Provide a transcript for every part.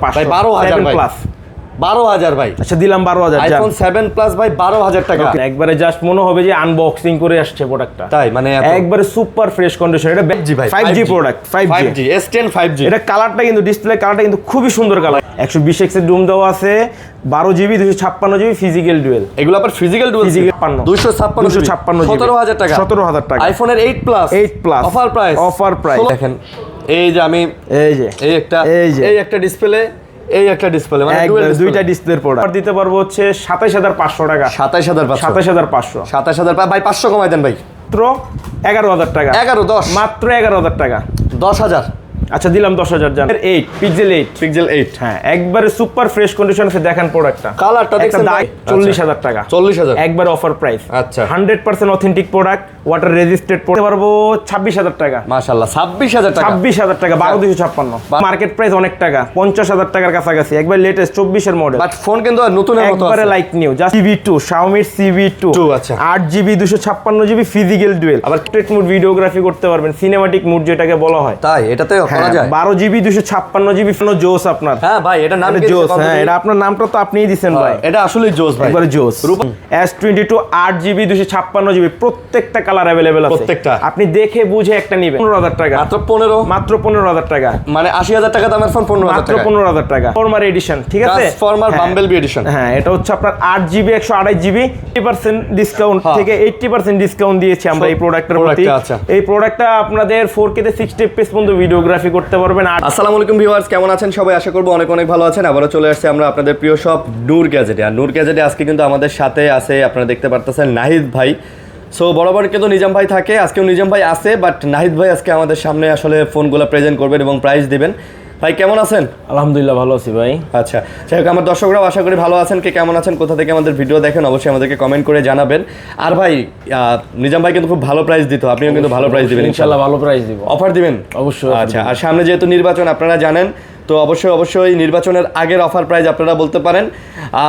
ভাই 12,000 ভাই প্লাস 12,000 ভাই। আচ্ছা দিলাম 12,000 আইফোন 7 প্লাস ভাই 12,000 টাকা। একবারে জাস্ট মনে হবে যে আনবক্সিং করে আসছে প্রোডাক্টটা। তাই মানে একবারে সুপার ফ্রেশ কন্ডিশন। এটা 5G product, 5G S10 5G। এটা কালারটা কিন্তু ডিসপ্লে কালারটা কিন্তু খুবই সুন্দর কালার। 120Hz এর জুম দেওয়া আছে, 12GB 256GB ফিজিক্যাল ডুয়েল। এগুলো আবার ফিজিক্যাল ডুয়েল 256 17,000 টাকা। 17,000 টাকা। আইফোনের 8 প্লাস অফার প্রাইস দেখেন। এই যে আমি এই একটা ডিসপ্লে মানে দুইটা ডিসপ্লের প্রোডাক্ট দিতে পারবো হচ্ছে 27,500 টাকা। 27,500 ভাই 500 কমাই দেন ভাই। মাত্র 11,000 টাকা। 10 মাত্র 11,000 টাকা। 10,000 আচ্ছা দিলাম 10,000 জান। 8 পিক্সেল 8 হ্যাঁ একবারে সুপার ফ্রেশ কন্ডিশন আছে। দেখেন প্রোডাক্টটা, কালারটা দেখছেন 40,000 টাকা। 40,000 একবার অফার প্রাইস। আচ্ছা 100% অথেন্টিক প্রোডাক্ট, ওয়াটার রেজিস্টেড পড়তে পারবো 26,000 টাকা। মাশাআল্লাহ 26,000 টাকা। 26,000 টাকা 12,256। মার্কেট প্রাইস অনেক টাকা, 50,000 টাকার কাছাকাছি। একবার লেটেস্ট 24 এর মডেল, বাট ফোন কিন্তু নতুনের মতো আছে, একবারে like new. Just CV2 Xiaomi CV2 আচ্ছা 8GB 256GB ফিজিক্যাল ডুয়েল। আবার পোর্ট্রেট মোড ভিডিওগ্রাফি করতে পারবেন, সিনেমাটিক মোড যেটাকে বলা হয়। তাই এটাতে করা যায়। 12GB 256GB ফোন জোস আপনার। হ্যাঁ ভাই এটা নাম কি জোস? হ্যাঁ এটা আপনার নামটা তো আপনিই দিবেন ভাই। এটা আসলেই জোস ভাই, একবারে জোস। S22 8GB 256GB প্রত্যেকটা কালার अवेलेबल আছে। প্রত্যেকটা আপনি দেখে বুঝে একটা নেবেন। 15,000 টাকা মাত্র 15,000 টাকা। মানে 80,000 টাকা দামের ফোন 15,000 টাকা। মাত্র 15,000 টাকা। ট্রান্সফরমার এডিশন, ঠিক আছে? Transformer bumblebee edition. হ্যাঁ এটা হচ্ছে আপনার 8GB 128GB 80% ডিসকাউন্ট থেকে 80% ডিসকাউন্ট দিয়েছি আমরা এই প্রোডাক্টের প্রতি। এই প্রোডাক্টটা আপনাদের 4K তে 60 fps পর্যন্ত ভিডিওগ্রাফি করতে পারবেন। আসসালামু আলাইকুম ভিউয়ার্স, কেমন আছেন সবাই? আশা করব অনেক ভালো আছেন। আবারো চলে আসছে আমরা আপনাদের প্রিয় শপ নূর গ্যাজেটে। আর নূর গ্যাজেটে আজকে কিন্তু আমাদের সাথে আছে, আপনারা দেখতে পারতেছেন, নাহিদ ভাই। সো বরাবর কিন্তু নিজাম ভাই থাকে, আজকেও নিজাম ভাই আছে, বাট নাহিদ ভাই আজকে আমাদের সামনে আসলে ফোনগুলো প্রেজেন্ট করবেন এবং প্রাইস দিবেন। ভাই কেমন আছেন? আলহামদুলিল্লাহ ভালো আছি ভাই। আচ্ছা যাই হোক, আমার দর্শকরাও আশা করি ভালো আছেন। কে কেমন আছেন, কোথা থেকে আমাদের ভিডিও দেখেন, অবশ্যই আমাদেরকে কমেন্ট করে জানাবেন। আর ভাই নিজাম ভাই কিন্তু খুব ভালো প্রাইস দিত, আপনিও কিন্তু ভালো প্রাইস দিবেন ইনশাআল্লাহ। ভালো প্রাইস দিব, অফার দিবেন অবশ্যই। আচ্ছা, আর সামনে যেহেতু নির্বাচন আপনারা জানেন, তো অবশ্যই নির্বাচনের আগের অফার প্রাইস আপনারা বলতে পারেন।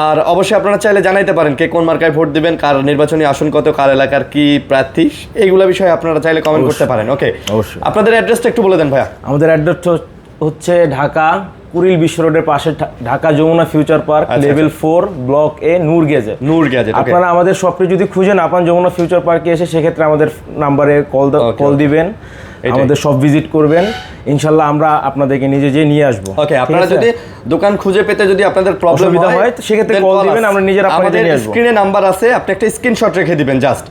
আর অবশ্যই আপনারা চাইলে জানাইতে পারেন কে কোন মার্কায় ভোট দিবেন, কার নির্বাচনী আসন কত, কার এলাকার কি প্রার্থী, এইগুলো বিষয়ে আপনারা চাইলে কমেন্ট করতে পারেন। ওকে, অবশ্যই। আপনাদের অ্যাড্রেসটা একটু বলে দেন ভাইয়া। আমাদের অ্যাড্রেস হচ্ছে ঢাকা কুড়িল বিশ্ব রোডের পাশে, Dhaka Jamuna future park, level 4 block A, Noor gadget. আপনারা আমাদের শপে যদি খুঁজেন আপনার যমুনা ফিউচার পার্কে এসে, সেক্ষেত্রে আমাদের নাম্বারে কল দিবেন, আমাদের সব ভিজিট করবেন, ইনশাআল্লাহ আমরা আপনাদেরকে নিজে নিয়ে আসবো। ওকে, আপনারা যদি দোকান খুঁজে পেতে যদি আপনাদের প্রবলেম হয় সেক্ষেত্রে কল দিবেন, আমরা নিজেরা আপনাদের নিয়ে আসবো। স্ক্রিনে নাম্বার আছে, আপনি একটা স্ক্রিনশট রেখে দিবেন জাস্ট।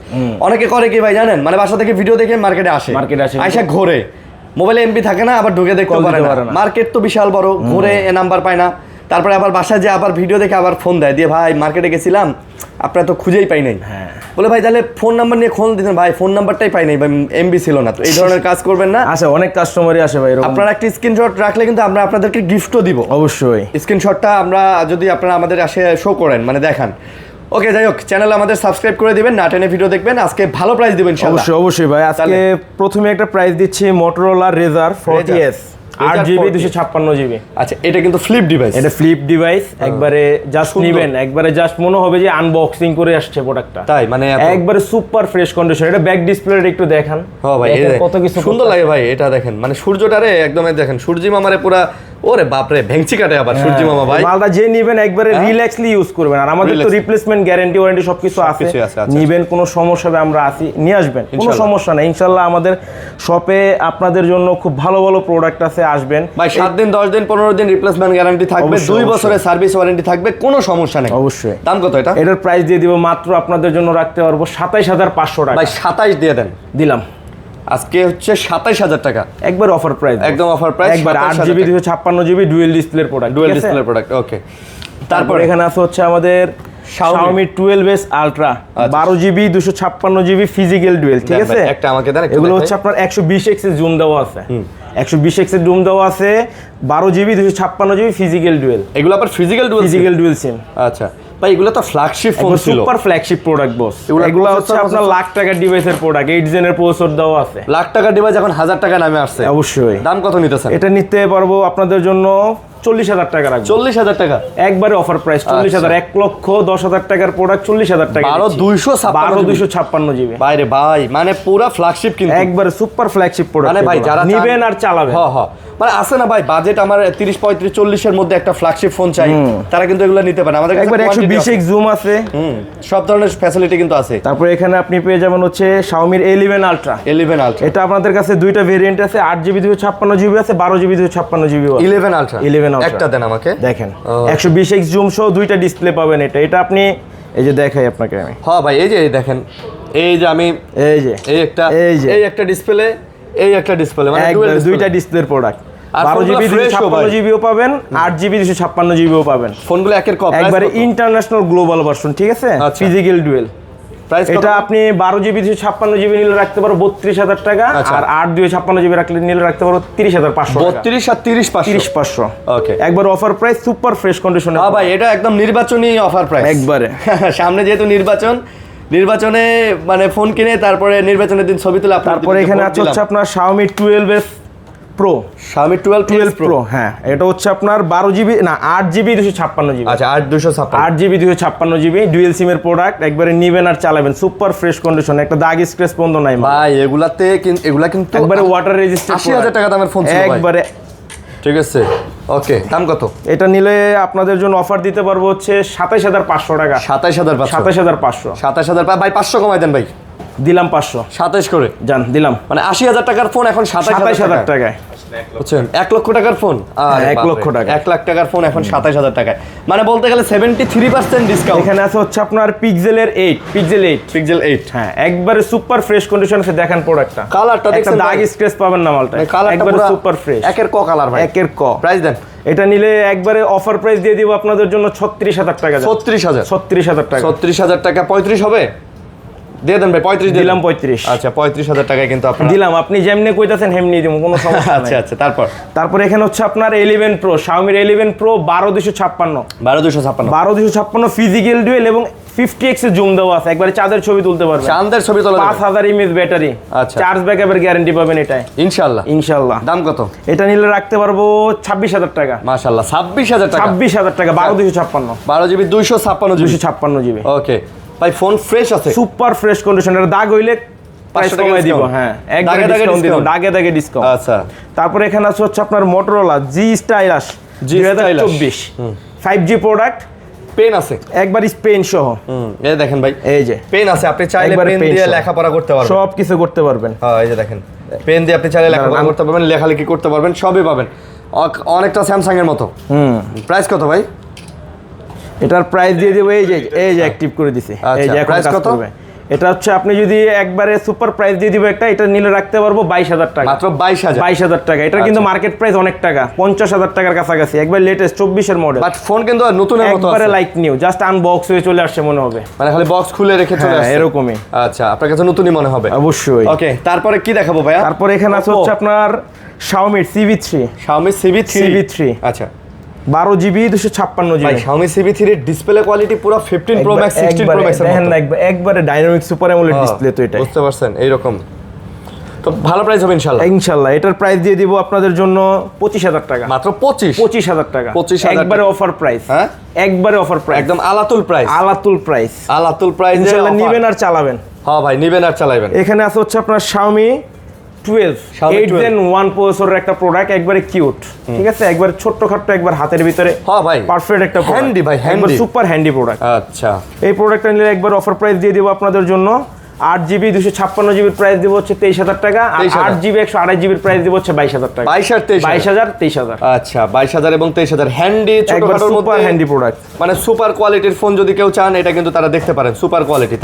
অনেকে করে কি ভাই জানেন, মানে বাসা থেকে ভিডিও দেখে মার্কেটে আসে আয়সা ঘোরে, মোবাইলে এমবি থাকে না, আবার ঢুকে দেখতে পারে না। মার্কেট তো বিশাল বড়, ঘুরে নাম্বার পায় না, তারপরে আবার বাসায় যে আবার ভিডিও দেখে আবার ফোন দেয়, দিয়ে ভাই মার্কেটে গেছিলাম আপনারা তো খুঁজেই পাই নাই। বলে ভাই তাহলে ফোন নাম্বার নিয়ে ফোন দিতেন, ভাই ফোন নাম্বারটাই পাই নাই, ভাই এমবি ছিল না। তো এই ধরনের কাজ করবেন না। আচ্ছা অনেক কাস্টমারই আসে ভাই, আপনারা একটা স্ক্রিনশট রাখলে কিন্তু আমরা আপনাদেরকে গিফটও দিব। অবশ্যই স্ক্রিনশটটা আমরা যদি আপনারা আমাদের আসে শো করেন, মানে দেখান। ওকে, যাই হোক, চ্যানেল আমাদের সাবস্ক্রাইব করে দিবেন, না টেনে ভিডিও দেখবেন। আজকে ভালো প্রাইস দিবেন ইনশাআল্লাহ। অবশ্যই ভাই। আজকে প্রথমে একটা প্রাইস দিচ্ছি Motorola Razr 40s 8GB 256GB। আচ্ছা, এটা কিন্তু ফ্লিপ ডিভাইস। এটা ফ্লিপ ডিভাইস, একবারে জাস্ট নেবেন, একবারে জাস্ট মনে হবে যে আনবক্সিং করে আসছে প্রোডাক্টটা। তাই মানে একবারে সুপার ফ্রেশ কন্ডিশন। এটা ব্যাক ডিসপ্লেটা একটু দেখান। হ্যাঁ ভাই, কত কিছু সুন্দর লাগে ভাই। এটা দেখেন, মানে সূর্যটারে একদম দেখেন, সূর্যি মামারে পুরা, ওরে বাপরে ভেঙচি কাটে আবার সূর্যি মামা ভাই। মালটা যে নেবেন একবারে রিল্যাক্সলি ইউজ করবেন। আর আমাদের তো রিপ্লেসমেন্ট গ্যারান্টি ওয়ারেন্টি সবকিছু আছে। নেবেন কোনো সমস্যা হবে আমরা আসি, নিয়ে আসবেন, কোনো সমস্যা নেই ইনশাআল্লাহ। আমাদের শপে আপনাদের জন্য খুব ভালো প্রোডাক্ট আছে, আসবেন ভাই। 7 দিন 10 দিন 15 দিন রিপ্লেসমেন্ট গ্যারান্টি থাকবে, 2 বছরের সার্ভিস ওয়ারেন্টি থাকবে, কোনো সমস্যা নেই। অবশ্যই। দাম কত এটা? এটার প্রাইস দিয়ে দিব মাত্র আপনাদের জন্য রাখতে পারবো 27,500 টাকা। ভাই 27 দিয়ে দেন, দিলাম। আজকে হচ্ছে 27,000 টাকা, একবার অফার প্রাইস, একদম অফার প্রাইস। একবার 8GB 256GB ডুয়াল ডিসপ্লের প্রোডাক্ট, ডুয়াল ডিসপ্লের প্রোডাক্ট। ওকে, তারপর এখানে আছে হচ্ছে আমাদের Xiaomi 12s Ultra 12GB 256GB physical dual, ঠিক আছে? একটা আমাকে দেন। এগুলো হচ্ছে আপনার 120x এর জুম দেওয়া আছে, 120x এর জুম দেওয়া আছে, 12GB 256GB ফিজিক্যাল ডুয়েল। এগুলো আবার ফিজিক্যাল ডুয়েল সিম। আচ্ছা ভাই, এগুলো তো ফ্ল্যাগশিপ ফোন ছিল, সুপার ফ্ল্যাগশিপ প্রোডাক্ট বস। এগুলো হচ্ছে আপনার লাখ টাকার ডিভাইসের প্রোডাক্ট, 8 জেনের প্রসেসর দেওয়া আছে। লাখ টাকার ডিভাইস এখন 1000 টাকা নামে আসছে। অবশ্যই। দাম কত নিতেছেন? এটা নিতে পারবো আপনাদের জন্য 40,000 টাকা রাখবো। 40,000 টাকা একবারে অফার প্রাইস। 40,000, 1,10,000 টাকার প্রোডাক্ট 40,000 টাকা। 12,256GB ভাই, মানে পুরো ফ্ল্যাগশিপ কিন্তু একবারে সুপার ফ্ল্যাগশিপ প্রোডাক্ট, মানে ভাই যারা নেবেন আর চালাবেন। হ্যাঁ, মানে আছে না ভাই বাজেট আমার 30 35 40 এর মধ্যে একটা ফ্ল্যাগশিপ ফোন চাই, তারা কিন্তু এগুলো নিতে পারে। আমাদের কাছে একবার 120x জুম আছে, সব ধরনের ফ্যাসিলিটি কিন্তু আছে। তারপর এখানে আপনি পেয়ে যাবেন হচ্ছে Xiaomi 11 Ultra। এটা আপনাদের কাছে দুইটা ভেরিয়েন্ট আছে, 8GB 256GB আছে, 12GB 256GB আছে। 11 Ultra একটা দেন আমাকে, দেখেন 120x জুম সহ দুইটা ডিসপ্লে পাবেন। এটা আপনি এই যে দেখাই আপনাকে আমি। হ্যাঁ ভাই এই যে দেখেন, এই যে আমি এই একটা ডিসপ্লে, এই একটা ডিসপ্লে, মানে দুইটা ডিসপ্লের প্রোডাক্ট। 12GB 256GBও পাবেন, 8GB 256GBও পাবেন। ফোনগুলো একের কপি, একবারে ইন্টারন্যাশনাল গ্লোবাল ভার্সন, ঠিক আছে, ফিজিক্যাল ডুয়েল। এটা আপনি 12GB 256GB নিলে রাখতে পারো 32,000 টাকা, আর 8 256GB রাখলে নিলে রাখতে পারো 30,500 টাকা। 32 আর 30,500 ওকে, একবার অফার প্রাইস, সুপার ফ্রেশ কন্ডিশনে। হ্যাঁ ভাই এটা একদম নির্বাচনী অফার প্রাইস একবারে। সামনে যেহেতু নির্বাচনে মানে ফোন কিনে তারপরে নির্বাচনের দিন ছবি তুলে আপনার। তারপরে এখানে আছে হচ্ছে আপনার Xiaomi 12S Pro, Xiaomi 12 Pro। হ্যাঁ, এটা হচ্ছে আপনার 12GB না 8GB 256GB। আচ্ছা 8GB 256GB ডুয়েল সিমের প্রোডাক্ট। একবারে নিবেন আর চালাবেন, সুপার ফ্রেশ কন্ডিশন, একটা দাগ স্ক্র্যাচ বন্ধ নাই ভাই। এগুলা কিন্তু একবারে ওয়াটার রেজিস্ট্যান্ট। 80,000 টাকা দামের ফোন ছিল ভাই একবারে। ঠিক আছে, ওকে। দাম কত? এটা নিলে আপনাদের জন্য অফার দিতে পারবো হচ্ছে 27,500 টাকা। 27,500 ভাই 500 কমাই দেন ভাই। দিলাম 500, 27 করে জান দিলাম। মানে 80,000 টাকার ফোন এখন 27,000 টাকায়, বুঝছেন? 1 লক্ষ টাকার ফোন, 1 লক্ষ টাকা, 1 লাখ টাকার ফোন এখন 27,000 টাকায়, মানে বলতে গেলে 73% ডিসকাউন্ট। এখানে আছে হচ্ছে আপনার Pixel 8। হ্যাঁ, একবারে সুপার ফ্রেশ কন্ডিশন আছে। দেখেন প্রোডাক্টটা, কালারটা দেখেন, দাগ স্ক্র্যাচ পাবেন না মালটা, একবারে সুপার ফ্রেশ, একের ক কালার ভাই, একের ক। প্রাইস দেন। এটা নিলে একবারে অফার প্রাইস দিয়ে দিব আপনাদের জন্য 36,000 টাকা। 36,000 টাকা। 36,000 টাকা 35 হবে, দিয়ে দেন ভাই। 35 দিলাম 35। আচ্ছা 35,000 টাকায় কিন্তু আপনি দিলাম, আপনি যেমনি কইতাছেন হেমনি দিব, কোনো সমস্যা নাই। আচ্ছা তারপর এখানে হচ্ছে আপনার 11 Pro, Xiaomi 11 Pro 12,256 physical dual এবং 50x এর জুম দেওয়া আছে। একবারে চাঁদের ছবি তুলতে পারবেন, চাঁদের ছবি তোলা 5000 mAh ব্যাটারি। আচ্ছা, চার্জ ব্যাকআপের গ্যারান্টি পাবেন এটাই ইনশাআল্লাহ। দাম কত? এটা নিলে রাখতে পারবো 26,000 টাকা। মাশাআল্লাহ 26,000 টাকা। 26,000 টাকা, 12,256, 12GB 256GB। ওকে ভাই ফোন ফ্রেশ আছে, সুপার ফ্রেশ কন্ডিশন। এর দাগ হইলে 500 টাকা দিব। হ্যাঁ, একবারে ডিসকাউন্ট দিব, দাগে ডিসকাউন্ট। আচ্ছা, তারপর এখানে আছে হচ্ছে আপনার Motorola G Stylus 2024 5G product. Pen আছে, একবার পেন সহ। এই দেখেন ভাই, এই যে পেন আছে, আপনি চাইলে পেন দিয়ে লেখাপড়া করতে পারবেন, সব কিছু করতে পারবেন। হ্যাঁ এই যে দেখেন, পেন দিয়ে আপনি চাইলে লেখাপড়া করতে পারবেন, লেখালেখি করতে পারবেন, সবই পাবেন, অনেকটা স্যামসাং এর মতো। প্রাইস কত ভাই? এটার প্রাইস দিয়ে দেব, এই যে অ্যাক্টিভ করে দিছি। এই যে এখন কাজ করবে। এটা হচ্ছে আপনি যদি একবারে সুপার প্রাইস দিয়ে দিব একটা, এটা নিলে রাখতে পারবো 22,000 টাকা, মাত্র 22,000 টাকা। এটা কিন্তু মার্কেট প্রাইস অনেক টাকা, 50,000 টাকার কাছাকাছি। একবার লেটেস্ট 24 এর মডেল, বাট ফোন কিন্তু নতুনের মতো আছে, একবারে লাইক নিউ, জাস্ট আনবক্স হয়ে চলে আসছে মনে হবে, মানে খালি বক্স খুলে রেখে চলে আসছে এরকমই। আচ্ছা, আপনার কাছে নতুনই মনে হবে অবশ্যই। ওকে, তারপরে কি দেখাবো ভাইয়া? তারপরে এখানে আছে হচ্ছে আপনার Xiaomi CV3। আচ্ছা 12GB 256GB। ভাই Xiaomi CV3 এর ডিসপ্লে কোয়ালিটি পুরো 15 Pro Max 16 Pro Max এর মতো, দেখেন একবারে ডাইনামিক সুপার অ্যামোলেড ডিসপ্লে। তো এটা বুঝতে পারছেন, এইরকম তো ভালো প্রাইস হবে ইনশাআল্লাহ। এটার প্রাইস দিয়ে দিব আপনাদের জন্য 25,000 টাকা, মাত্র 25,000 টাকা। 25,000 একবারে অফার প্রাইস। হ্যাঁ, একবারে অফার প্রাইস, একদম আলাতুল প্রাইস ইনশাআল্লাহ। নিবেন আর চালাবেন। হ্যাঁ ভাই, নিবেন আর চালাবেন। এখানে আছে হচ্ছে আপনার Xiaomi 12 8 Gen 1 প্রসেসরের একটা প্রোডাক্ট, একবারে কিউট, ঠিক আছে, একবারে ছোট্টখাট্ট, একবার হাতের ভিতরে। হ্যাঁ ভাই, পারফেক্ট একটা হ্যান্ডি ভাই, একবার সুপার হ্যান্ডি প্রোডাক্ট। আচ্ছা, এই প্রোডাক্টটা নিলে একবার অফার প্রাইস দিয়ে দিব আপনাদের জন্য। 8GB 256GB প্রাইস দিব হচ্ছে 23,000 টাকা, আর 8GB 128GB প্রাইস দিব হচ্ছে 22,000 টাকা। 22,000 আচ্ছা 22,000 এবং 23,000 হ্যান্ডি, ছোটখাটোর মধ্যে হ্যান্ডি প্রোডাক্ট, মানে সুপার কোয়ালিটির ফোন যদি কেউ চান, এটা কিন্তু তারা দেখতে পারেন, সুপার কোয়ালিটি।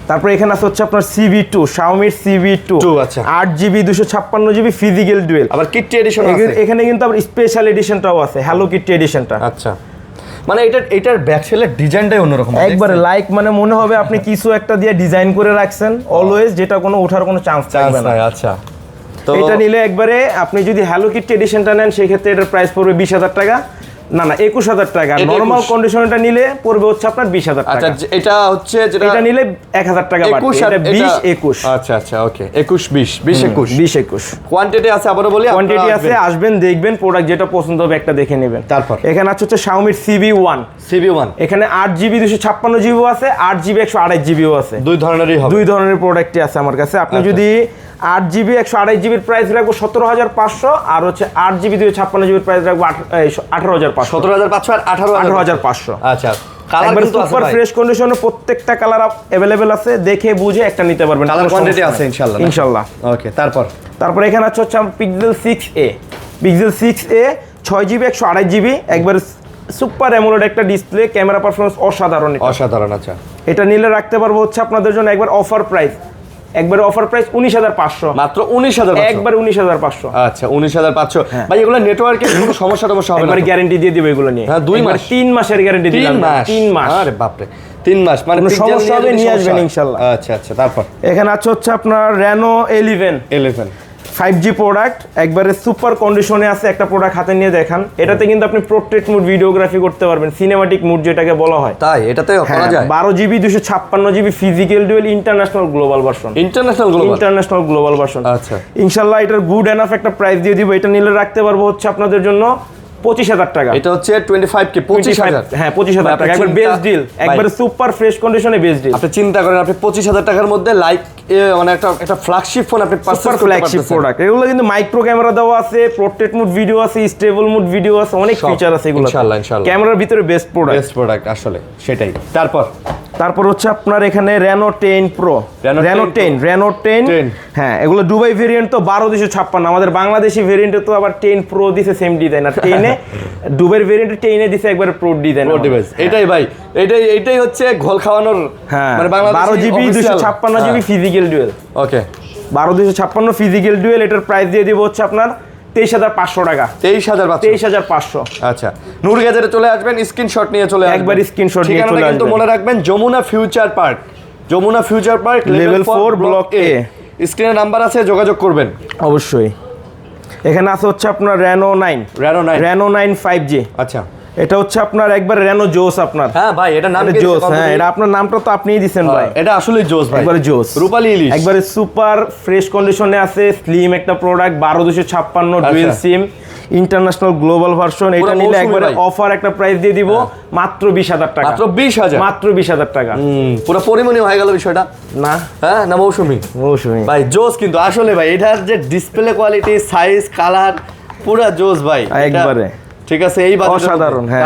তারপর এখানে আছে হচ্ছে আপনার CV2, Xiaomi CV2। আচ্ছা 8GB 256GB ফিজিক্যাল ডুয়েল, আবার কিটি এডিশন আছে। এখানে কিন্তু আবার স্পেশাল এডিশনটাও আছে, হ্যালো কিটি এডিশনটা। আচ্ছা, মানে এটার ব্যাক সেলের ডিজাইনটাই অন্যরকম, একবারে লাইক, মানে মনে হবে আপনি কিছু একটা দিয়ে ডিজাইন করে রাখছেন অলওয়েজ, যেটা কোনো ওঠার কোনো চান্স থাকবে না। আচ্ছা, তো এটা নিলে একবারে আপনি যদি হ্যালো কিটি এডিশনটা নেন, সেই ক্ষেত্রে এটার প্রাইস পড়বে 20,000 টাকা, না 21,000 টাকা। নরমাল কন্ডিশনটা নিলে পড়বে হচ্ছে আপনার 20,000 টাকা। আচ্ছা, এটা হচ্ছে যেটা এটা নিলে 1,000 টাকা বাড়বে, এটা 20-21। আচ্ছা ওকে, 21-20 কোয়ান্টিটি আছে, আবারও বলি কোয়ান্টিটি আছে, আসবেন দেখবেন, প্রোডাক্ট যেটা পছন্দ হবে একটা দেখে নেবেন। তারপর এখানে আছে হচ্ছে Xiaomi CV1। এখানে 8GB 256GB আছে, 8GB 128GB আছে, দুই ধরনেরই হবে, দুই ধরনের প্রোডাক্টই আছে আমার কাছে। আপনি যদি 8GB 128GB প্রাইস রাখবো 17,500, আর হচ্ছে 8GB 256GB প্রাইস রাখবো 18,500। 17,500 আর 18,500। আচ্ছা, কালার কিন্তু আছে সুপার ভাই, ফ্রেশ কন্ডিশনে প্রত্যেকটা কালার अवेलेबल আছে, দেখে বুঝে একটা নিতে পারবেন, কালার কোয়ান্টিটি আছে ইনশাআল্লাহ। ইনশাআল্লাহ। ওকে, তারপর এখানে হচ্ছে pixel 6a, pixel 6a 6GB 128GB, একবারে সুপার অ্যামোলেড একটা ডিসপ্লে, ক্যামেরা পারফরম্যান্স অসাধারণ। আচ্ছা, এটা নিলে রাখতে পারবো হচ্ছে আপনাদের জন্য একবার অফার প্রাইস, 19,500, মাত্র 19,000, একবার 19,500। আচ্ছা, 19,500 ভাই। এগুলো নেটওয়ার্কের কোনো সমস্যা হবে না? একবার গ্যারান্টি দিয়ে দিব এগুলো নিয়ে। হ্যাঁ, 2 মাস, 3 মাসের গ্যারান্টি দিলাম। 3 মাস। আরে বাপ রে, 3 মাস মানে কোনো সমস্যা হবে নিয়ে আসবেন ইনশাআল্লাহ। আচ্ছা, তারপর এখানে হচ্ছে আপনার Reno 11 5G প্রোডাক্ট, একবারে সুপার কন্ডিশনে আছে। একটা প্রোডাক্ট হাতে নিয়ে দেখান। এটাতে কিন্তু আপনি পোর্ট্রেট মোড ভিডিওগ্রাফি করতে পারবেন, সিনেমাটিক মোড যেটাকে বলা হয়। তাই এটাতে করা যায়? 12GB 256GB physical dual international global version. International global version. আচ্ছা, ইনশাআল্লাহ এটার গুড এনাফ একটা প্রাইস দিয়ে দিব। এটা নিলে রাখতে পারবো হচ্ছে আপনাদের জন্য 25,000 টাকা। এটা হচ্ছে 25K, 25,000। হ্যাঁ, 25,000 টাকা, একবার বেস্ট ডিল, একবারে সুপার ফ্রেশ কন্ডিশনে বেস্ট ডিল। আপনি চিন্তা করেন, আপনি 25,000 টাকার মধ্যে লাইক মানে একটা ফ্ল্যাগশিপ ফোন আপনি পারচেজ করতে ফ্ল্যাগশিপ প্রোডাক্ট। এগুলো কিন্তু মাইক্রো ক্যামেরা দেওয়া আছে, পোর্ট্রেট মোড ভিডিও আছে, স্টেবল মোড ভিডিও আছে, অনেক ফিচার আছে এগুলো। ইনশাআল্লাহ। ক্যামেরার ভিতরে বেস্ট প্রোডাক্ট আসলে সেটাই। তারপর হচ্ছে আপনার এখানে Reno 10 Pro, Reno 10। হ্যাঁ, এগুলো দুবাই ভেরিয়েন্ট তো 12,256। আমাদের বাংলাদেশি ভেরিয়েন্টে তো আবার 10 Pro দিছে, সেম ডিজাইন। আর 10 এ দুবাইয়ের ভেরিয়েন্টে 10 এ দিছে একবারে প্রো ডিজাইন। এটাই ভাই, এটাই হচ্ছে ঘোল খাওয়ানোর, মানে Bangladeshi 12GB 256GB physical dual. Okay, 12,256 physical dual. এটার প্রাইস দিয়ে দিব হচ্ছে আপনার 23,500 টাকা। 23,500। আচ্ছা, নূর গ্যাজেটে চলে আসবেন, স্ক্রিনশট নিয়ে চলে আসবেন। একবার স্ক্রিনশট নিয়ে চলে আসবেন। কিন্তু মনে রাখবেন, Jamuna future park level 4 block A. স্ক্রিনে নাম্বার আছে, যোগাযোগ করবেন অবশ্যই। এখানে আছে হচ্ছে আপনার Reno 9 5G। আচ্ছা, এটা হচ্ছে আপনার একবার Reno জোস আপনার। হ্যাঁ ভাই, এটা নাম জোস। হ্যাঁ, এটা আপনার নামটা তো আপনিই দিবেন ভাই। এটা আসলে জোস ভাই, একবারে জোস, রূপালী ইলিশ। একবারে সুপার ফ্রেশ কন্ডিশনে আছে, স্লিম একটা প্রোডাক্ট, 12,256 ডুয়েল সিম ইন্টারন্যাশনাল গ্লোবাল ভার্সন। এটা নিলে একবারে অফার একটা প্রাইস দিয়ে দিব মাত্র 20,000 টাকা। মাত্র 20,000 টাকা। পুরো পরিমণি হয়ে গেল বিষয়টা না? হ্যাঁ, না মৌসুমী ভাই, জোস কিন্তু আসলে ভাই। এটার যে ডিসপ্লে কোয়ালিটি, সাইজ, কালার, পুরো জোস ভাই একবারে। ঠিক আছে, এই অসাধারণ। হ্যাঁ,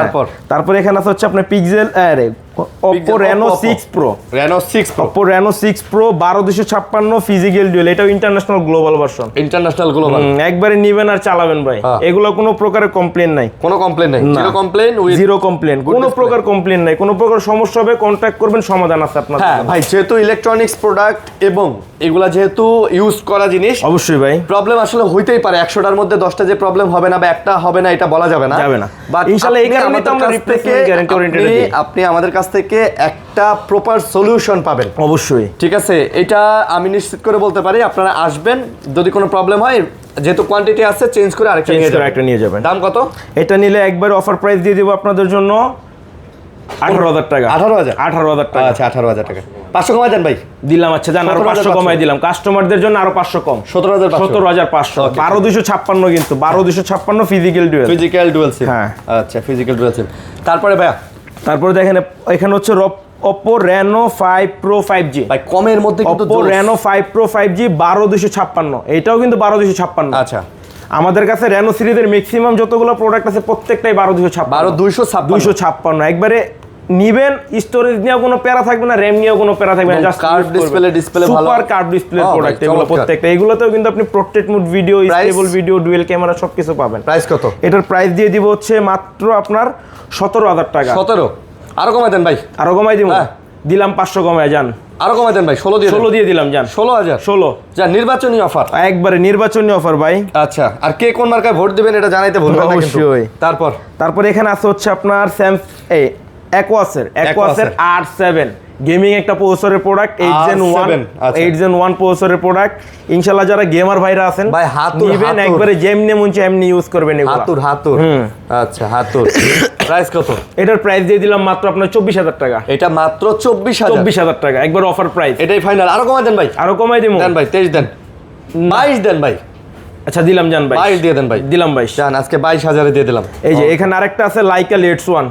তারপর এখানে আছে হচ্ছে আপনার pixel Oppo Reno 6 Pro, Oppo Reno 6 Pro 12,256 physical dual. এটাও ইন্টারন্যাশনাল গ্লোবাল ভার্সন। একবারে নিবেন আর চালাবেন ভাই। এগুলো কোনো প্রকারের কমপ্লেন নাই, জিরো কমপ্লেন, কোনো প্রকার কমপ্লেন নাই। কোনো প্রকার সমস্যা হবে কন্ট্যাক্ট করবেন, সমাধান আছে আপনার। হ্যাঁ ভাই, যেহেতু ইলেকট্রনিক্স প্রোডাক্ট এবং এগুলা যেহেতু ইউজ করা জিনিস, অবশ্যই ভাই প্রবলেম আসলে হইতেই পারে। 100টার মধ্যে 10টা যে প্রবলেম হবে না বা একটা হবে না, এটা বলা যাবে না। বাট ইনশাআল্লাহ এই কারণে তো আমরা রিপ্লেসমেন্ট গ্যারান্টি ওরিয়েন্টেড দিই। আপনি আমাদের কাছ থেকে একটা প্রপার সলিউশন পাবেন অবশ্যই। ঠিক আছে, এটা আমি নিশ্চিত করে বলতে পারি। আপনারা আসবেন, যদি কোনো প্রবলেম হয়, যেহেতু কোয়ান্টিটি আছে, চেঞ্জ করে আরেকটা নিয়ে যাবেন। দাম কত? এটা নিলে একবার অফার প্রাইস দিয়ে দেব আপনাদের জন্য 18,000 টাকা। 18,000 টাকা। আচ্ছা, 18,000 টাকা। 500 কমাই দেন ভাই। দিলাম। আচ্ছা, জান আরো 500 কমাই দিলাম কাস্টমারদের জন্য, আরো 500 কম। 17,500। 12,256 কিন্তু 12,256 ফিজিক্যাল ডুয়েল সিম। হ্যাঁ, আচ্ছা, ফিজিক্যাল ডুয়েল সিম। তারপরে ভাইয়া, তারপরে দেখেন এখানে হচ্ছে Oppo Reno 5 Pro 5G ভাই, কমের মধ্যে কিন্তু Oppo Reno 5 Pro 5G 12,256। এটাও কিন্তু 12,256। আচ্ছা, আমাদের কাছে Reno সিরিজের ম্যাক্সিমাম যতগুলো প্রোডাক্ট আছে প্রত্যেকটাই 12,256। একবারে নিবেন, স্টোরেজ নিয়েও কোনো প্যারা থাকবে না, র‍্যাম নিয়েও কোনো প্যারা থাকবে না। জাস্ট কার্ভ ডিসপ্লে ভালো, সুপার কার্ভ ডিসপ্লে প্রোডাক্ট এগুলো প্রত্যেকটা। এগুলোতেও কিন্তু আপনি portrait mode video, stable video, dual camera সবকিছু পাবেন। প্রাইস কত? এটার প্রাইস দিয়ে দিব হচ্ছে মাত্র আপনার 17,000 টাকা। 17? আরো কমাই দেন ভাই। আরো কমাই দিব। দিলাম 500 কমায় যান। আরো কমাই দেন ভাই। 16 দিয়ে দিলাম যান। 16,000 যা নির্বাচনী অফার, একবারে নির্বাচনী অফার ভাই। আচ্ছা, আর কে কোন মার্কায় ভোট দিবেন এটা জানাইতে ভুলবেন না কিন্তু। অবশ্যই। তারপর এখানে আছে হচ্ছে আপনার Aquaser R7 গেমিং একটা প্রসেসরের প্রোডাক্ট, 8 Gen 1 প্রসেসরের প্রোডাক্ট। ইনশাআল্লাহ যারা গেমার ভাইরা আছেন ভাই, নিবেন, একবারে যেমনি মন চায় এমনি ইউজ করবেন এগুলো। হাতুর। আচ্ছা, হাতুর। প্রাইস কত? এটার প্রাইস দিয়ে দিলাম মাত্র আপনার 24,000 টাকা। এটা মাত্র 24,000 টাকা, একবার অফার প্রাইস। এটাই ফাইনাল। আরো কমাই দেন ভাই। আরো কমাই দিমু। দেন ভাই, 23 দেন, 22 দেন ভাই। আচ্ছা, দিলাম জান ভাই। 22 দিয়ে দেন ভাই। দিলাম 22 জান, আজকে 22,000 এ দিয়ে দিলাম। এই যে এখানে আরেকটা আছে Leica Leds 1।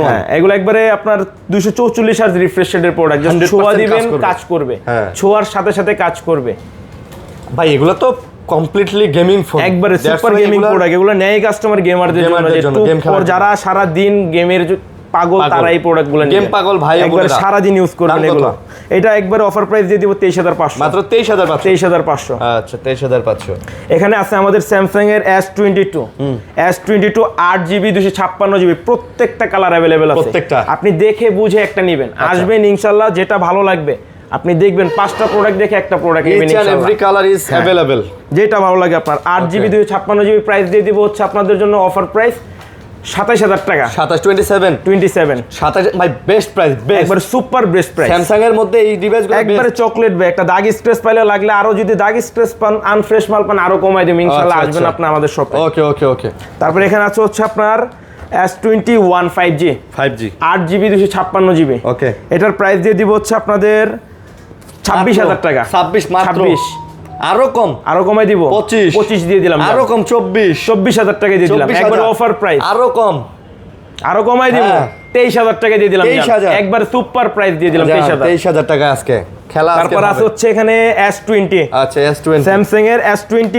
হ্যাঁ, এগুলো একবারে আপনার 244 হার্জ রিফ্রেশ রেটের প্রোডাক্ট। জাস্ট ছোঁয়া দিবেন, কাজ করবে। ছোঁয়ার সাথে সাথে কাজ করবে। ভাই এগুলো তো কমপ্লিটলি গেমিং ফোন, একবারে সুপার গেমিং প্রোডাক্ট। এগুলো নেয় কাস্টমার গেমারদের জন্য, যারা সারা দিন গেমের পাগল, তারা এই প্রোডাক্টগুলো গেম পাগল ভাই একবার সারা দিন ইউজ করবেন এগুলো। এটা একবার অফার প্রাইস দিয়ে দিব 23500, মাত্র 23500। 23500। আচ্ছা 23500। এখানে আছে আমাদের স্যামসাং এর S22 8GB 256GB, প্রত্যেকটা কালার अवेलेबल আছে, প্রত্যেকটা আপনি দেখে বুঝে একটা নেবেন। আসবেন ইনশাআল্লাহ, যেটা ভালো লাগবে আপনি দেখবেন 5টা প্রোডাক্ট দেখে একটা প্রোডাক্ট নেবেন ইনশাআল্লাহ। এভরি কালার ইজ अवेलेबल, যেটা ভালো লাগে আপনার। 8GB 256GB প্রাইস দিয়ে দিব হচ্ছে আপনাদের জন্য অফার প্রাইস 27000 টাকা। 27 ভাই বেস্ট প্রাইস, একবার সুপার বেস্ট প্রাইস স্যামসাং এর মধ্যে এই ডিভাইসগুলো একবারে চকলেট ভাই। একটা দাগ স্ক্র্যাচ পাইলে লাগলে আরো, যদি দাগ স্ক্র্যাচ পান আনফ্রেশ মাল পান আরো কমাই দেব ইনশাআল্লাহ। আসবেন আপনি আমাদের শপে। ওকে। তারপরে এখানে আছে হচ্ছে আপনার S21 5G 8GB 256GB। ওকে, এটার প্রাইস দিয়ে দিব হচ্ছে আপনাদের 26000 টাকা। 26 মাত্র, আরো কমাই দিব 25 দিয়ে দিলাম, আরো কম 24000 টাকা দিয়ে দিলাম, একবার অফার প্রাইস। আরো কমাই দিব 23000 টাকা দিয়ে দিলাম, একবার সুপার প্রাইস দিয়ে দিলাম 23000 টাকা আজকে খেলা। তারপর আছে হচ্ছে এখানে S20। আচ্ছা S20, স্যামসাং এর S20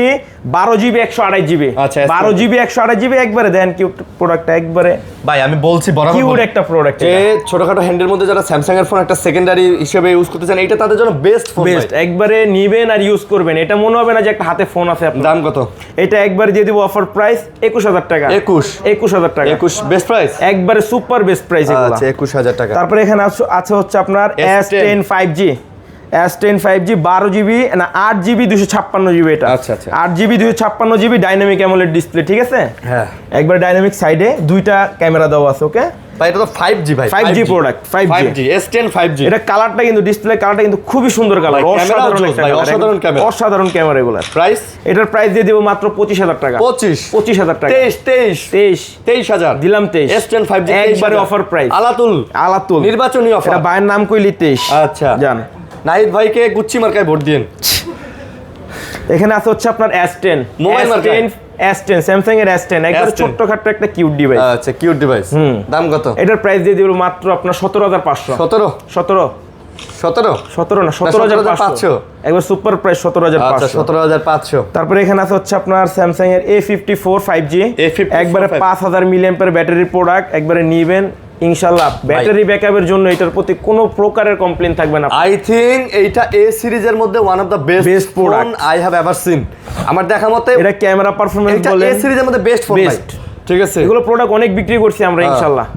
12GB 128GB। আচ্ছা 12GB 128GB একবারে দেন কিউট প্রোডাক্টটা, একবারে ভাই আমি বলছি বরাবর কিউট একটা প্রোডাক্ট। যে ছোটখাটো হ্যান্ডের মধ্যে যারা স্যামসাং এর ফোন একটা সেকেন্ডারি হিসেবে ইউজ করতে চান, এটা তাদের জন্য বেস্ট ফোন, বেস্ট। একবারে নিবেন আর ইউজ করবেন, এটা মনে হবে না যে একটা হাতে ফোন আছে আপনার। দাম কত? এটা একবার দিয়ে দিব অফার প্রাইস 21000 টাকা। 21000 টাকা, 21 বেস্ট প্রাইস, একবারে সুপার বেস্ট প্রাইস এগুলো। আচ্ছা 21000 টাকা। তারপরে এখানে আছে হচ্ছে আপনার S10 5G 12GB না 8GB 256GB। এটা আচ্ছা 8GB 256GB dynamic AMOLED display, ঠিক আছে? হ্যাঁ, একবার ডাইনামিক সাইডে দুইটা ক্যামেরা দেওয়া আছে। ওকে ভাই এটা তো 5G ভাই, 5G product, 5G S10 5G। এটা কালারটা কিন্তু, ডিসপ্লে কালারটা কিন্তু খুবই সুন্দর কালার, অসাধারণ ক্যামেরা এগুলো। প্রাইস, এটার প্রাইস দিয়ে দিব মাত্র 25000 টাকা। 25000 টাকা। 23000 দিলাম, 23 S10 5G একবারে অফার প্রাইস। আলাতুল নির্বাচনী অফার। এটা ভাইয়ের নাম কইলি 23। আচ্ছা জান নাহিদ ভাইকে গুচ্ছি মার্কায় ভোট দিন। এখানে আছে হচ্ছে আপনার S10 মোবাইল মার্কায়, S10 স্যামসাং এর S10 একবার ছোটখাটো একটা কিউট ডিভাইস। আচ্ছা কিউট ডিভাইস। দাম কত? এটার প্রাইস দিয়ে দিব মাত্র আপনার 17500। 17 না 17500, একবার সুপার প্রাইস 17500। 17500। তারপরে এখানে আছে হচ্ছে আপনার স্যামসাং এর A54 5G, একবারে 5000 মিলিঅ্যাম্পিয়ার ব্যাটারি প্রোডাক্ট, একবারে নিবেন ইনশাআল্লাহ। ব্যাটারি ব্যাকআপের জন্য এটার প্রতি কোনো প্রকারের কমপ্লেইন থাকবে না। আই থিং এইটা এ সিরিজের মধ্যে one of the best product I have ever seen. আমার দেখা মতে এটা ক্যামেরা পারফরম্যান্স বলেন, এ সিরিজের মধ্যে বেস্ট ফোন ভাই, ঠিক আছে? এগুলো প্রোডাক্ট অনেক বিক্রি করছি আমরা ইনশাআল্লাহ।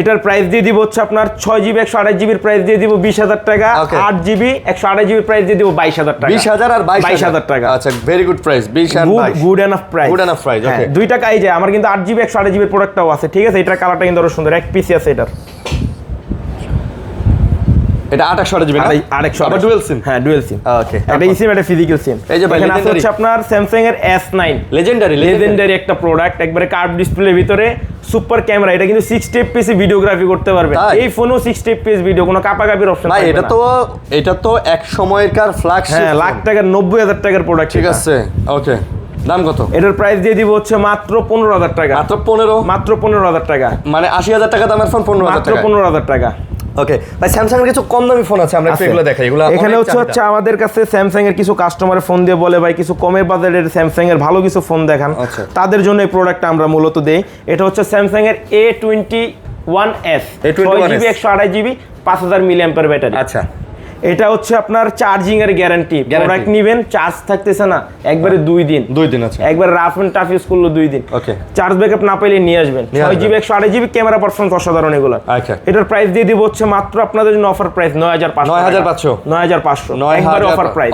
এটার প্রাইস দিয়ে দিব হচ্ছে আপনার 6GB 128GB প্রাইস দিয়ে দিব 20000 টাকা। 8GB 128GB প্রাইস দিয়ে দিব 22000 টাকা। 20000 আর 22000 টাকা। আচ্ছা ভেরি গুড প্রাইস, 20 আর 22 গুড এনাফ প্রাইস, ওকে। দুই টাকা এই যে আমার কিন্তু 8GB 128GB প্রোডাক্টটাও আছে, ঠিক আছে? এটার কালারটা কিন্তু আরো সুন্দর, এক পিসি আছে এটার। এটা 828GB না? 828 আবার ডুয়াল সিম? হ্যাঁ ডুয়াল সিম। ওকে, এটা ইসিম, এটা ফিজিক্যাল সিম। এই যে এখানে আছে হচ্ছে আপনার স্যামসাং এর S9 লেজেন্ডারি একটা প্রোডাক্ট, একবারে কার্ভ ডিসপ্লের ভিতরে সুপার ক্যামেরা। এটা কিন্তু 60 fps ভিডিওগ্রাফি করতে পারবে, এই ফোনও 60 fps ভিডিও, কোনো কাপাকাপির অপশন নাই। এটা তো এক সময়কার ফ্ল্যাগশিপ, হ্যাঁ লাখ টাকার 90000 টাকার প্রোডাক্ট, ঠিক আছে? ওকে, দাম কত? এটার প্রাইস দিয়ে দিব হচ্ছে মাত্র 15000 টাকা। মাত্র 15000 টাকা, মানে 80000 টাকা দামের ফোন 15000 টাকা, মাত্র 15000 টাকা। ওকে ভাই, স্যামসাং এর কিছু কম দামি ফোন আছে, আমরা একটু এগুলো দেখাই। এগুলো এখানে হচ্ছে আমাদের কাছে স্যামসাং এর কিছু কাস্টমারের ফোন দিয়ে বলে ভাই কিছু কমের বাজারের স্যামসাং এর ভালো কিছু ফোন দেখান, তাদের জন্য এই প্রোডাক্টটা আমরা মূলত দেই। এটা হচ্ছে স্যামসাং এর A21s 6GB 128GB 5000 milliampere battery. আচ্ছা, এটা হচ্ছে আপনার চার্জিং এর গ্যারান্টি। প্রোডাক্ট নিবেন, চার্জ থাকতেছে না একবারে 2 দিন। আছে, একবার রাফ এন্ড টাফ ইউজ করলো 2 দিন। ওকে, চার্জ ব্যাকআপ না পাইলে নিয়ে আসবেন। 6GB 128GB ক্যামেরা পারফরম্যান্স অসাধারণ এগুলো। আচ্ছা, এটার প্রাইস দিয়ে দিব হচ্ছে মাত্র আপনাদের জন্য অফার প্রাইস 9500 একবার অফার প্রাইস,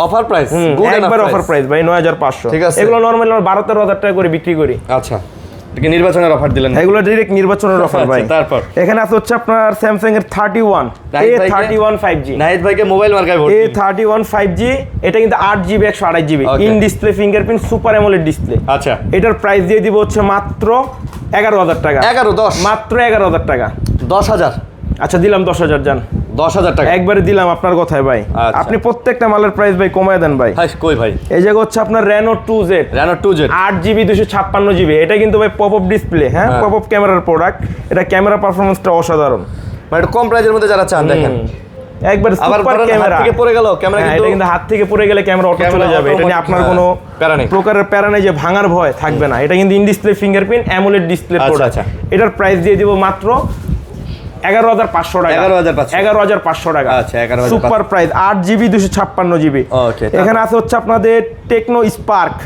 একবার অফার প্রাইস ভাই 9500। এগুলো নরমালি 12-13,000 টাকা করে বিক্রি করি। আচ্ছা, এটা নির্বাচনের অফার দিলেন, এগুলো ডাইরেক্ট নির্বাচনের অফার ভাই। তারপর এখানে আছে হচ্ছে আপনার স্যামসাং এর 31 A31 5G। নাহিদ ভাইকে মোবাইল মার্কায় ভোট দিন। A31 5G, এটা কিন্তু 8GB 128GB in display fingerprint super AMOLED display. আচ্ছা, এটার প্রাইস দিয়ে দিব হচ্ছে মাত্র 11000 টাকা। 10 মাত্র 11000 টাকা। 10000 আচ্ছা দিলাম 10000 জান, 10000 টাকা একবারে দিলাম আপনার কথায় ভাই। আপনি প্রত্যেকটা মালের প্রাইস ভাই কমায় দেন ভাই। কই ভাই, এই জায়গা হচ্ছে আপনার Reno 2Z 8GB 256GB। এটা কিন্তু ভাই পপ আপ ডিসপ্লে, হ্যাঁ পপ আপ ক্যামেরার প্রোডাক্ট। এটা ক্যামেরা পারফরম্যান্সটা অসাধারণ, মানে একটু কম প্রাইসের মধ্যে যারা চান দেখেন একবার সুপার ক্যামেরা থেকে পড়ে গেল ক্যামেরা, এটা কিন্তু হাত থেকে পড়ে গেলে ক্যামেরা অটো চলে যাবে, এটা নিয়ে আপনার কোনো প্রকারের প্যারা নেই যে ভাঙার ভয় থাকবে না। এটা কিন্তু in display fingerprint AMOLED display product. এটার প্রাইস দিয়ে দিব মাত্র 11,500 টাকা। 11,500 টাকা। আচ্ছা 11,500 সুপার প্রাইস, 8GB 256GB। ওকে, এখানে আছে হচ্ছে আপনাদের টেকনো স্পার্ক।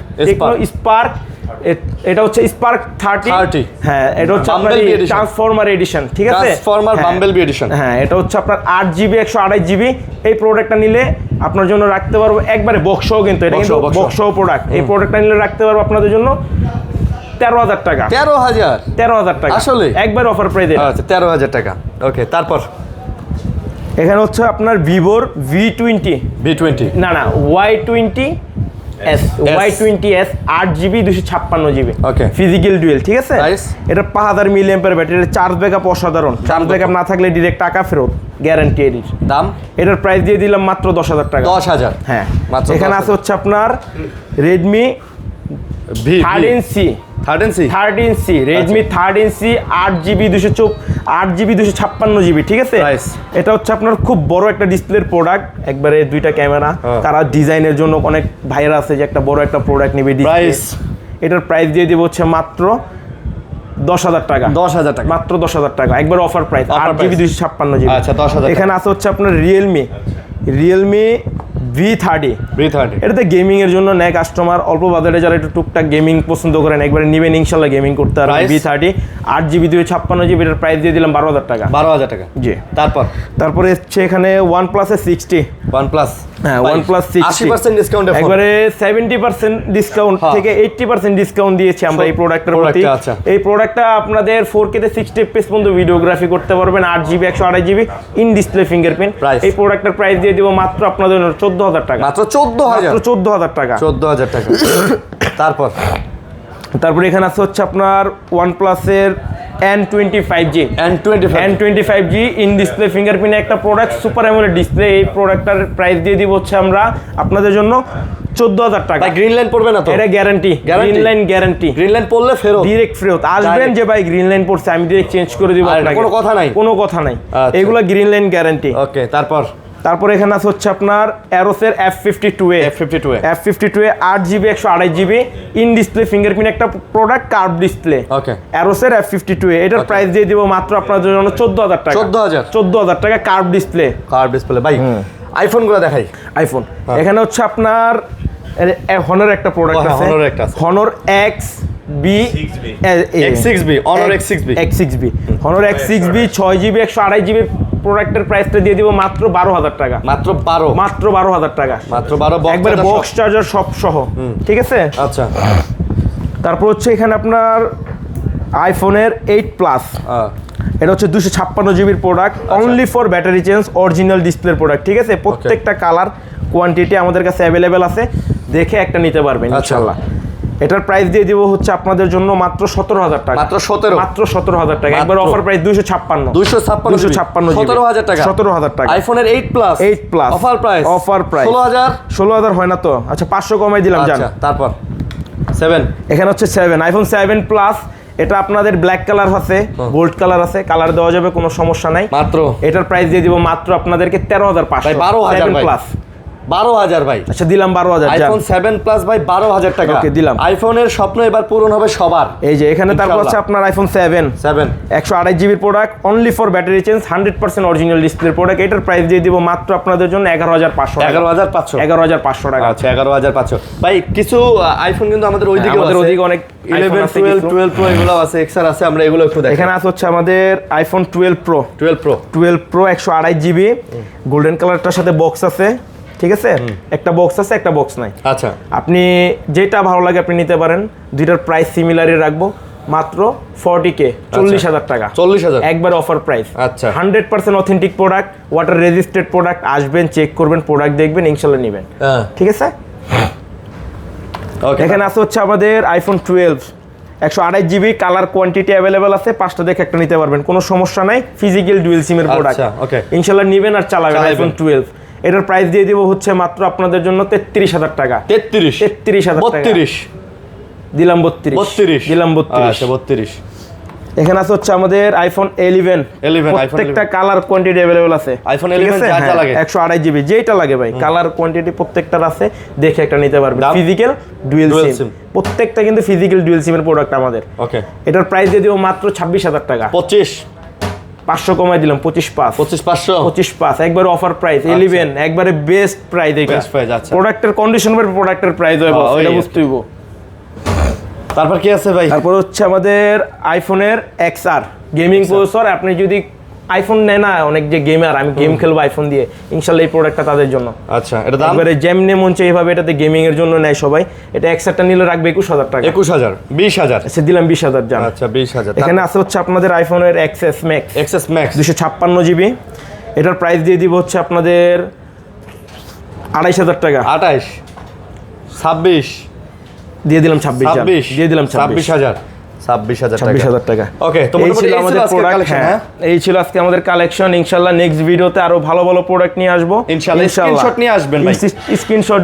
এটা হচ্ছে স্পার্ক 30। হ্যাঁ, এটা হচ্ছে আপনার ট্রান্সফরমার এডিশন, ঠিক আছে, ট্রান্সফরমার বাম্বলবি এডিশন। হ্যাঁ, এটা হচ্ছে আপনার 8GB 128GB। এই প্রোডাক্টটা নিলে আপনার জন্য রাখতে পারবো একবারে বক্সও, কিন্তু এটা কিন্তু বক্সও প্রোডাক্ট। এই প্রোডাক্টটা নিলে রাখতে পারবো আপনাদের জন্য 13,000 টাকা। 13,000 টাকা আসলে একবার অফার প্রাইসে। আচ্ছা 13,000 টাকা। ওকে, তারপর এখানে হচ্ছে আপনার ভিভোর V20 না Y20s 8GB 256GB। ওকে, ফিজিক্যাল ডুয়েল, ঠিক আছে। এটা 5000 মিলিঅ্যাম্পিয়ার ব্যাটারি, চার্জ ব্যাকআপ অসাধারণ। চার্জ ব্যাকআপ না থাকলে ডিরেক্ট টাকা ফেরত গ্যারান্টি। এর দাম, এটার প্রাইস দিয়ে দিলাম মাত্র 10,000 টাকা। 10,000। হ্যাঁ, এখানে আছে হচ্ছে আপনার Redmi 13C। Redmi 13C 8GB 256GB, ঠিক আছে। এটা হচ্ছে আপনার খুব বড় একটা ডিসপ্লের প্রোডাক্ট, একবারে দুইটা ক্যামেরা। তারা ডিজাইনের জন্য অনেক ভাইরা আছে যে একটা বড় একটা প্রোডাক্ট নেবে ডিসপ্লে। এটার প্রাইস দিয়ে দিব হচ্ছে মাত্র 10,000 টাকা। 10,000 টাকা, মাত্র 10,000 টাকা, একবার অফার প্রাইস, 8GB 256GB। আচ্ছা 10,000। এখানে আছে হচ্ছে আপনার রিয়েলমি V30। এটাতে গেমিং এর জন্য নেয় কাস্টমার, অল্প বাজারে যারা একটু টুকটাক গেমিং পছন্দ করেন একবারে নিবেন, ইনশাআল্লাহ গেমিং করতে পারবেন। V30 8GB 256GB, এর প্রাইস দিয়ে দিলাম 12,000 টাকা। 12,000 টাকা, জি। তারপরে হচ্ছে এখানে OnePlus এর 60। হ্যাঁ, OnePlus 60 80% ডিসকাউন্ট, একবারে 70% ডিসকাউন্ট থেকে 80% ডিসকাউন্ট দিয়েছি আমরা এই প্রোডাক্টের প্রতি। এই প্রোডাক্টটা আপনাদের 4K তে 60 fps পর্যন্ত ভিডিওগ্রাফি করতে পারবেন, 8GB 128GB in display fingerprint. এই প্রোডাক্টের প্রাইস দিয়ে দিব মাত্র আপনাদের 14,000 টাকা। মাত্র 14,000 টাকা। 14,000 টাকা। তারপর এখানে আছে হচ্ছে আপনার OnePlus এর N25G ইন ডিসপ্লে ফিঙ্গারপ্রিন্ট একটা প্রোডাক্ট, সুপার অ্যামোলেড ডিসপ্লে। এই প্রোডাক্টটার প্রাইস দিয়ে দিব হচ্ছে আমরা আপনাদের জন্য 14,000 টাকা। গ্রিন লাইন পড়বে না তো? এটা guarantee, green line guarantee. Green line পড়লে ফেরত, ডাইরেক্ট ফেরত। আসবেন যে ভাই গ্রিন লাইন পড়ছে, আমি ডাইরেক্ট চেঞ্জ করে দিব আপনাকে, কোনো কথা নাই। এগুলা গ্রিন লাইন গ্যারান্টি। ওকে, তারপর এখানে আছে হচ্ছে আপনার অ্যারোসের F52 8GB 128GB in display fingerprint একটা প্রোডাক্ট, কার্ভ ডিসপ্লে। ওকে, অ্যারোসের F52 এটার প্রাইস দিয়ে দিব মাত্র আপনাদের জন্য 14,000 টাকা। 14,000 টাকা, কার্ভ ডিসপ্লে। ভাই আইফোন গুলো দেখাই। আইফোন এখানে হচ্ছে আপনার হনর একটা প্রোডাক্ট আছে, Honor X6B Honor X6B 6GB 128GB প্রোডাক্টের প্রাইসটা দিয়ে দিব মাত্র 12,000 টাকা। মাত্র 12,000 টাকা, একবারে বক্স চার্জার সব সহ, ঠিক আছে। আচ্ছা, তারপর হচ্ছে এখানে আপনার আইফোনের 8 প্লাস। এটা হচ্ছে 256GBর product, only for battery change, original ডিসপ্লের প্রোডাক্ট, ঠিক আছে। প্রত্যেকটা কালার কোয়ান্টিটি আমাদের কাছে অ্যাভেলেবেল আছে, দেখে একটা নিতে পারবেন ইনশাআল্লাহ। এটার প্রাইস দিয়ে দিব হচ্ছে আপনাদের জন্য মাত্র 17,000 টাকা। মাত্র 17,000 টাকা, একবার অফার প্রাইস 256 17,000 টাকা। 17,000 টাকা আইফোনের 8 প্লাস অফার প্রাইস 16,000 হয় না তো? আচ্ছা 500 কমাই দিলাম জান। তারপর 7, এখানে হচ্ছে 7 আইফোন 7 প্লাস। এটা আপনাদের ব্ল্যাক কালার আছে, গোল্ড কালার আছে, কালার দেওয়া যাবে, কোনো সমস্যা নাই। মাত্র এটার প্রাইস দিয়ে দিব মাত্র আপনাদেরকে 13,500। 12,000 প্লাস, 12,000 ভাই। আচ্ছা দিলাম 12,000। আইফোন 7 প্লাস ভাই 12,000 টাকা। ওকে, দিলাম। আইফোনের স্বপ্ন এবার পূরণ হবে সবার। এই যে এখানে তারপর হচ্ছে আপনার iPhone 7 128GB product, only for battery change, 100% original ডিসপ্লের প্রোডাক্ট। এটার প্রাইস দিয়ে দিব মাত্র আপনাদের জন্য 11,500 টাকা। আচ্ছা 11,500 ভাই। কিছু আইফোন কিন্তু আমাদের ওইদিকে অনেক 11 12 প্রো এগুলো আছে, এক্সআর আছে, আমরা এগুলো একটু দেখি। এখানে আছে হচ্ছে আমাদের আইফোন 12 প্রো 128GB গোল্ডেন কালারটার সাথে বক্স আছে, ঠিক আছে। একটা বক্স আছে, একটা বক্স নাই। আচ্ছা, আপনি যেটা ভালো লাগে আপনি নিতে পারেন। দুইটার প্রাইস সিমিলারই রাখবো, মাত্র 40K 40,000 টাকা। 40,000 একবার অফার প্রাইস। আচ্ছা, 100% authentic product, water resisted product. আসবেন, চেক করবেন, প্রোডাক্ট দেখবেন, ইনশাআল্লাহ নেবেন, ঠিক আছে। এখানে আছে হচ্ছে আমাদের iPhone 12 128GB colour quantity available আছে, 5টা দেখে একটা নিতে পারবেন, কোনো সমস্যা নাই। ফিজিক্যাল ডুয়েল সিমের প্রোডাক্ট, ইনশাআল্লাহ নেবেন আর চালাবেন। আইফোন 12 এটার প্রাইস দিয়ে দিব হচ্ছে মাত্র আপনাদের জন্য 33,000 টাকা। 33,000 টাকা, দিলাম 32। আচ্ছা 32। এখানে আছে হচ্ছে আমাদের আইফোন 11 প্রত্যেকটা কালার কোয়ান্টিটি अवेलेबल আছে আইফোন 11 যা যা লাগে 128 জিবি যেটা লাগে ভাই কালার কোয়ান্টিটি প্রত্যেকটার আছে দেখে একটা নিতে পারবেন ফিজিক্যাল ডুয়াল সিম প্রত্যেকটা কিন্তু ফিজিক্যাল ডুয়াল সিমের প্রোডাক্ট আমাদের ওকে এটার প্রাইস দিয়ে দিব মাত্র 26000 টাকা 500 কমাই দিলাম 25,500 একবারে অফার প্রাইস 11 একবারে বেস্ট প্রাইস এটা প্রোডাক্টের কন্ডিশন এর প্রোডাক্টের প্রাইস হবে এটা বুঝতে হইব তারপর কি আছে ভাই তারপর হচ্ছে আমাদের আইফোনের XR গেমিং প্রসেসর আপনি যদি আইফোন নেয় না অনেক যে গেমার আমি গেম খেলবো আইফোন দিয়ে ইনশাআল্লাহ এই প্রোডাক্টটা তাদের জন্য আচ্ছা এটা দাম একবারে যেমনি মন চাই এইভাবে এটাতে গেমিং এর জন্য নেয় সবাই এটা XR-টা নিলে রাখবে 21000 টাকা 21000 20000 সে দিলাম 20000 জান আচ্ছা 20000 এখানে আছে হচ্ছে আপনাদের আইফোনের XS Max 256 জিবি এটার প্রাইস দিয়ে দিব হচ্ছে আপনাদের 28000 টাকা 28 26 দিয়ে দিলাম 26 দিয়ে দিলাম 26000 টাকা ওকে তো এই ছিল আমাদের প্রোডাক্ট হ্যাঁ এই ছিল আজকে আমাদের কালেকশন ইনশাআল্লাহ নেক্সট ভিডিওতে আরো ভালো ভালো প্রোডাক্ট নিয়ে আসবো ইনশাআল্লাহ স্ক্রিনশট নিয়ে আসবেন ভাই স্ক্রিনশট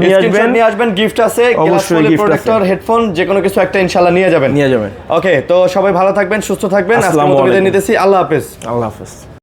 নিয়ে আসবেন গিফট আছে অবশ্যই গিফট প্রোডাক্টর হেডফোন যে কোনো কিছু একটা ইনশাআল্লাহ নিয়ে যাবেন ওকে তো সবাই ভালো থাকবেন সুস্থ থাকবেন আজকে মতো বিদায় নিতেছি আল্লাহ হাফেজ